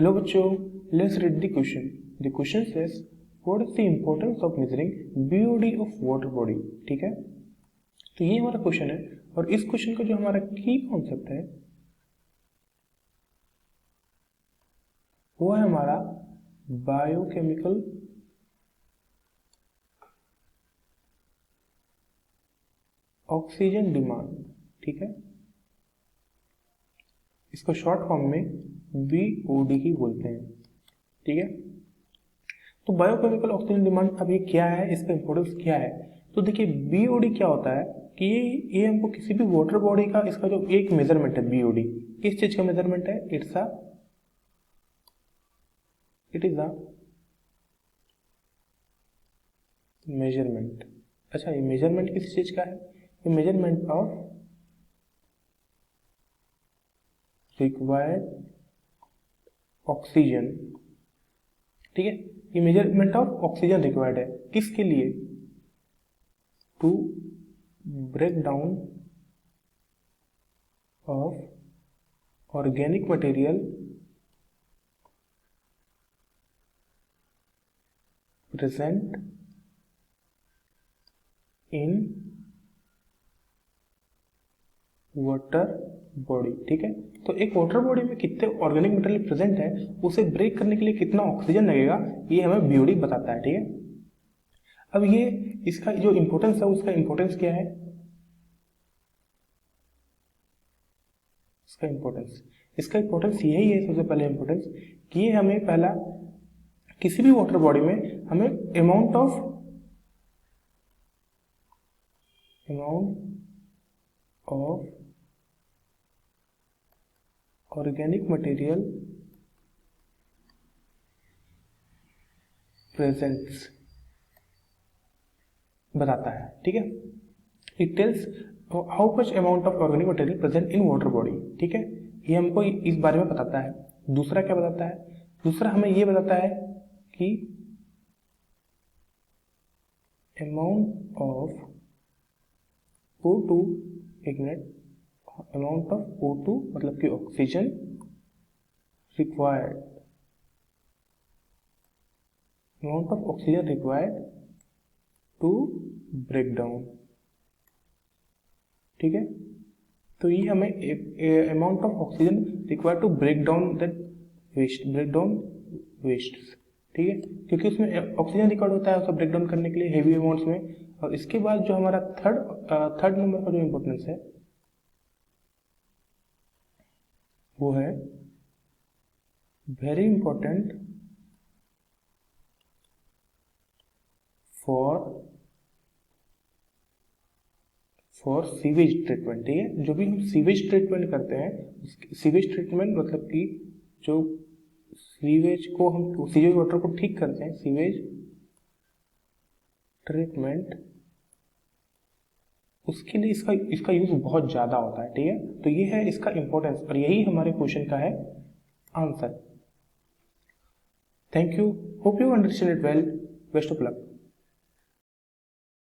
Hello बच्चों, let's read the question. The question says what is the importance of measuring BOD of water body. ठीक है, तो ये हमारा क्वेश्चन है और इस क्वेश्चन का जो हमारा की कॉन्सेप्ट है वो है हमारा बायोकेमिकल ऑक्सीजन डिमांड. ठीक है, इसको शॉर्ट फॉर्म में बीओडी ही बोलते हैं. ठीक है, तो बायोकेमिकल ऑक्सीजन डिमांड अब ये क्या है, इसका इंपॉर्टेंस क्या है. तो देखिए बीओडी क्या होता है कि ये हमको किसी भी वाटर बॉडी का इसका जो एक मेजरमेंट है. बीओडी किस चीज का मेजरमेंट है? It is a measurement. अच्छा, ये मेजरमेंट किस चीज का है? ये मेजरमेंट ऑफ रिक्वायर्ड ऑक्सीजन. ठीक है, ये मेजरमेंट ऑफ ऑक्सीजन रिक्वायर्ड है किसके लिए? To break down of organic material present in water body. ठीक है, तो एक वाटर बॉडी में कितने ऑर्गेनिक मटेरियल प्रेजेंट है उसे ब्रेक करने के लिए कितना ऑक्सीजन लगेगा, ये हमें बीओडी बताता है. ठीक है, अब ये इसका जो इंपॉर्टेंस है उसका इंपॉर्टेंस क्या है? इसका इंपॉर्टेंस यही है. सबसे पहले इंपॉर्टेंस कि ये हमें पहला किसी भी वाटर बॉडी में हमें amount of organic material presents बताता है. ठीक है, it tells how much amount of organic material present in water body. ठीक है, ये हमको इस बारे में बताता है. दूसरा क्या बताता है? दूसरा हमें ये बताता है कि अमाउंट ऑफ O2, एक मिनट, अमाउंट ऑफ O2 मतलब कि oxygen required, amount of oxygen required to break down. ठीक है, तो ये हमें amount of oxygen required to break down waste. ठीक है, क्योंकि उसमें ऑक्सीजन रिक्वायर्ड होता है उसे ब्रेक डाउन करने के लिए हेवी अमाउंट्स में. और इसके बाद जो हमारा थर्ड नंबर का जो इंपॉर्टेंस है वो है very important for sewage treatment. ठीक है, जो भी हम सीवेज ट्रीटमेंट करते हैं, सीवेज ट्रीटमेंट मतलब कि जो सीवेज वाटर को ठीक करते हैं, सीवेज ट्रीटमेंट, उसके लिए इसका यूज बहुत ज्यादा होता है. ठीक है, तो ये है इसका इंपॉर्टेंस और यही हमारे क्वेश्चन का है answer. Thank you, hope you understand it well. Best of luck.